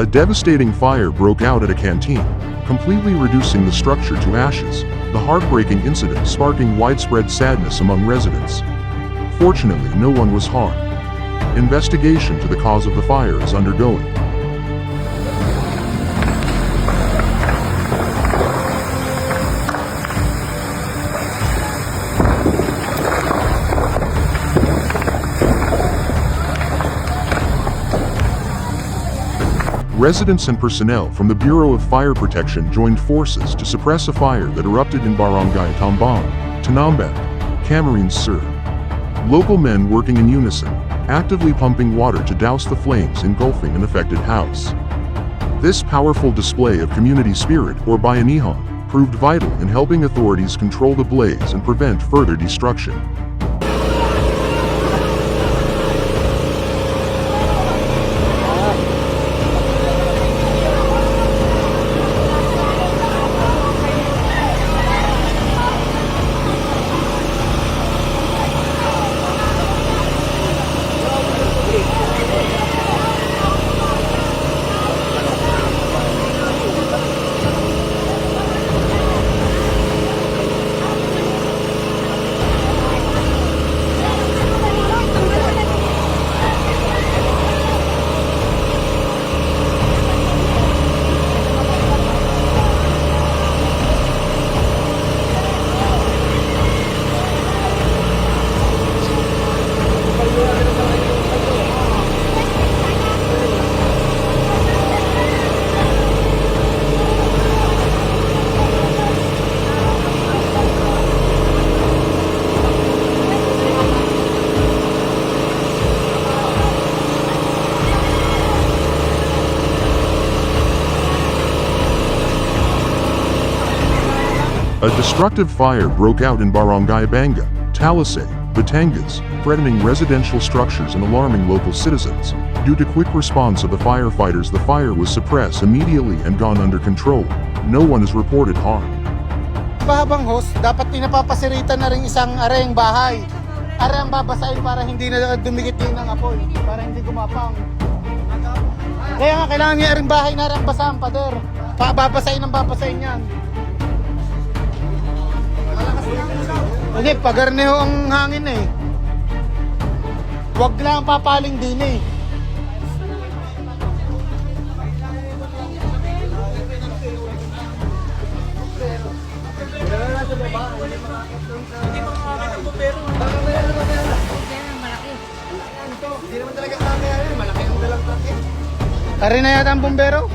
A devastating fire broke out at a canteen, completely reducing the structure to ashes, the heartbreaking incident sparking widespread sadness among residents. Fortunately, no one was harmed. Investigation to the cause of the fire is undergoing. Residents and personnel from the Bureau of Fire Protection joined forces to suppress a fire that erupted in Barangay Tambang, Tinambac, Camarines Sur. Local men working in unison, actively pumping water to douse the flames engulfing an affected house. This powerful display of community spirit, or Bayanihan, proved vital in helping authorities control the blaze and prevent further destruction. A destructive fire broke out in Barangay Banga, Talisay, Batangas, threatening residential structures and alarming local citizens. Due to quick response of the firefighters, the fire was suppressed immediately and gone under control. No one is reported harmed. Habang host, dapat pinapapasiritan na rin isang areng bahay. Areng babasahin para hindi na dumikit din ng apoy, para hindi gumapang. Kaya nga kailangan niya areng bahay na areng basahan, pader. Babasahin ng babasahin yan. Hindi, pagarneho ang hangin eh. Huwag lang papaling din eh. Hindi naman talaga kami yan, malaki ang dalang kaki. Kari na yata ang bumbero?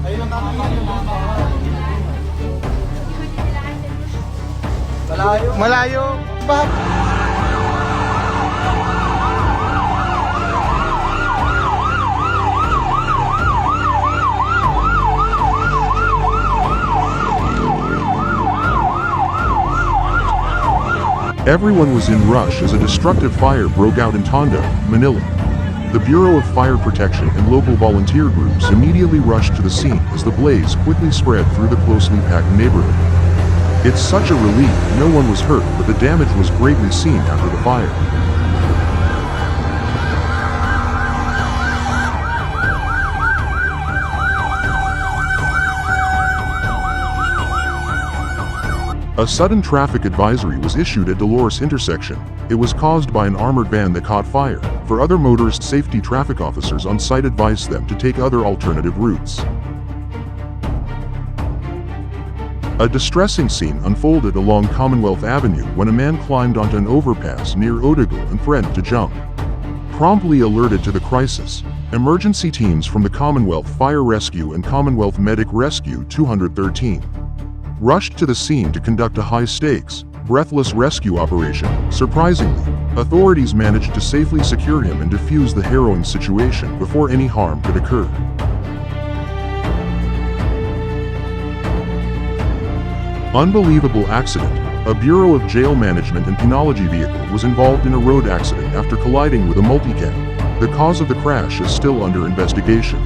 Ayun ang kami. Malayo. Everyone was in rush as a destructive fire broke out in Tondo, Manila. The Bureau of Fire Protection and local volunteer groups immediately rushed to the scene as the blaze quickly spread through the closely packed neighborhood. It's such a relief no one was hurt, but the damage was greatly seen after the fire. A sudden traffic advisory was issued at Dolores intersection. It was caused by an armored van that caught fire. For other motorist safety, traffic officers on site advised them to take other alternative routes. A distressing scene unfolded along Commonwealth Avenue when a man climbed onto an overpass near Otago and threatened to jump. Promptly alerted to the crisis, emergency teams from the Commonwealth Fire Rescue and Commonwealth Medic Rescue 213 rushed to the scene to conduct a high-stakes, breathless rescue operation. Surprisingly, authorities managed to safely secure him and defuse the harrowing situation before any harm could occur. Unbelievable accident. A Bureau of Jail Management and Penology vehicle was involved in a road accident after colliding with a multicab. The cause of the crash is still under investigation.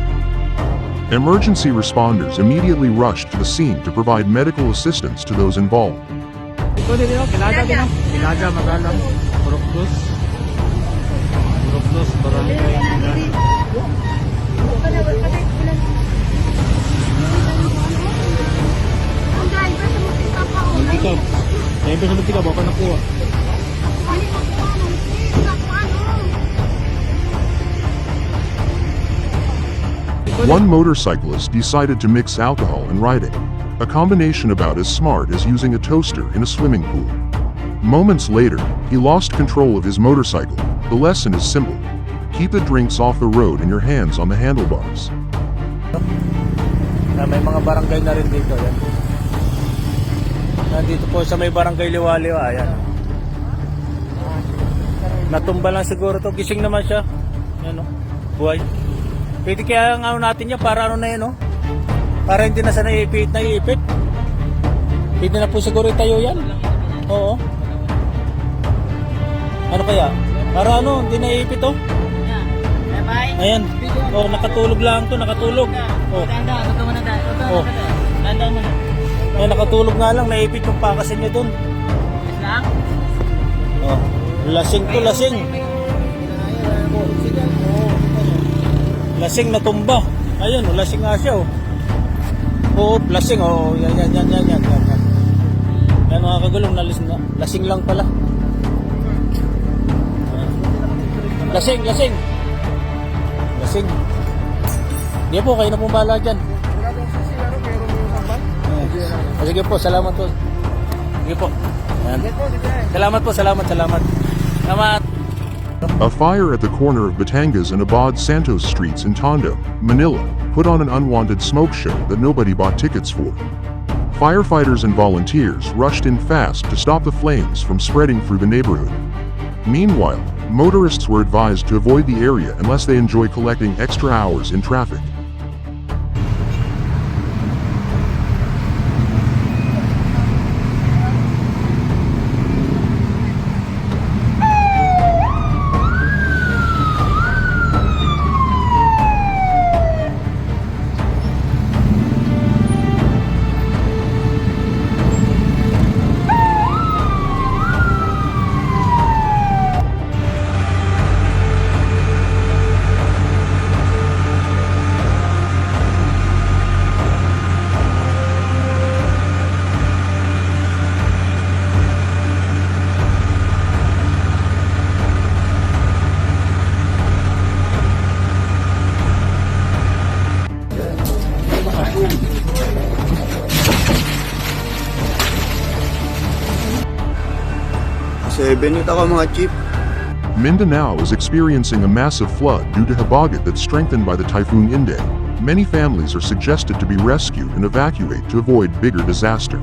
Emergency responders immediately rushed to the scene to provide medical assistance to those involved. Los Barangay Ikaw. Kaya ito sa baka nakuha. One motorcyclist decided to mix alcohol and riding, a combination about as smart as using a toaster in a swimming pool. Moments later, he lost control of his motorcycle. The lesson is simple. Keep the drinks off the road and your hands on the handlebars. May mga barangay na rin dito. Yan. Nandito po sa may barangay Liwa-Liwa. Ayan. Natumba lang siguro to. Gising naman siya. Yan o. Buhay. Pwede kaya ang ano natin niya para ano na yun o. Para hindi na sa naiipit. Pwede na po siguro tayo yan. Oo. Ano kaya? Para ano, hindi naiipit o. Ayan. Oh, nakatulog lang to, nakatulog. Oh. Oh. Ayan, nakatulog nga lang, naipit yung pakasin niya dun. Oh. Lasing to, lasing. Lasing natumba. Ayun, lasing nga siya oh. Oo, lasing oh. Yan. Yan mga kagulong, lasing lang pala. Lasing. Hindi po, kayo na pong bahala dyan. Sige po, salamat po. Sige po. Salamat. A fire at the corner of Batangas and Abad Santos streets in Tondo, Manila, put on an unwanted smoke show that nobody bought tickets for. Firefighters and volunteers rushed in fast to stop the flames from spreading through the neighborhood. Meanwhile, motorists were advised to avoid the area unless they enjoy collecting extra hours in traffic. Mindanao is experiencing a massive flood due to Habagat that's strengthened by the Typhoon Inday. Many families are suggested to be rescued and evacuate to avoid bigger disaster.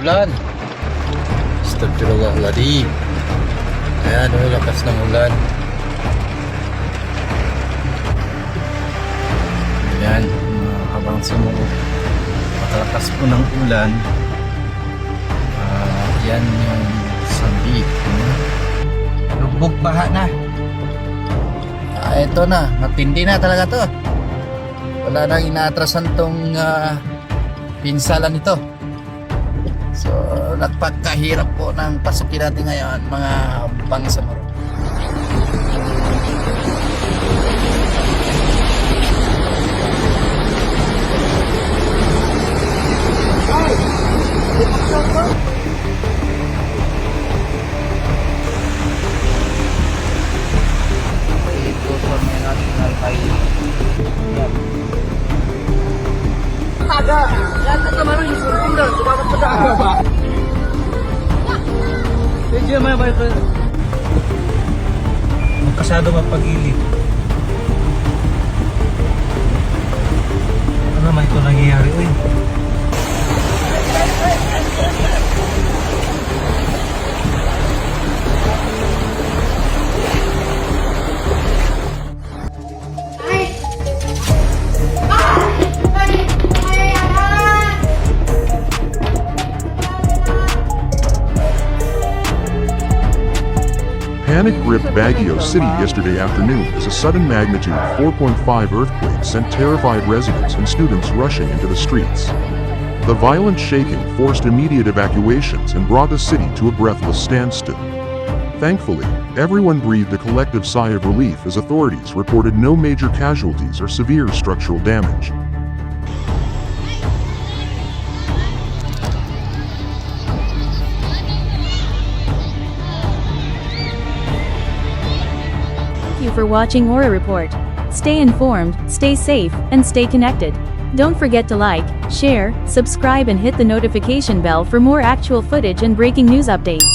Ulan. Astagfirullahaladzim. Ayan, lakas ng ulan. Ayan, habang sumuko matalakas po ng ulan, yan yung sabi. Lubog baha na. Ito na, matindi na talaga to. Wala nang inaatrasan tong pinsalan nito. So, nagpagkahirap po ng pasukin natin ngayon, mga bangsamoro. Ito sa may national highway. Ada, yan sa Camarines, Tondo, sumabat pa daan. BJMP ba ito? Magkasado mapag-ilip. Ano naman ito nangyayari, uy? panic-gripped Baguio City yesterday afternoon as a sudden magnitude 4.5 earthquake sent terrified residents and students rushing into the streets. The violent shaking forced immediate evacuations and brought the city to a breathless standstill. Thankfully, everyone breathed a collective sigh of relief as authorities reported no major casualties or severe structural damage. Thank you for watching Aura Report. Stay informed, stay safe, and stay connected. Don't forget to like, share, subscribe and hit the notification bell for more actual footage and breaking news updates.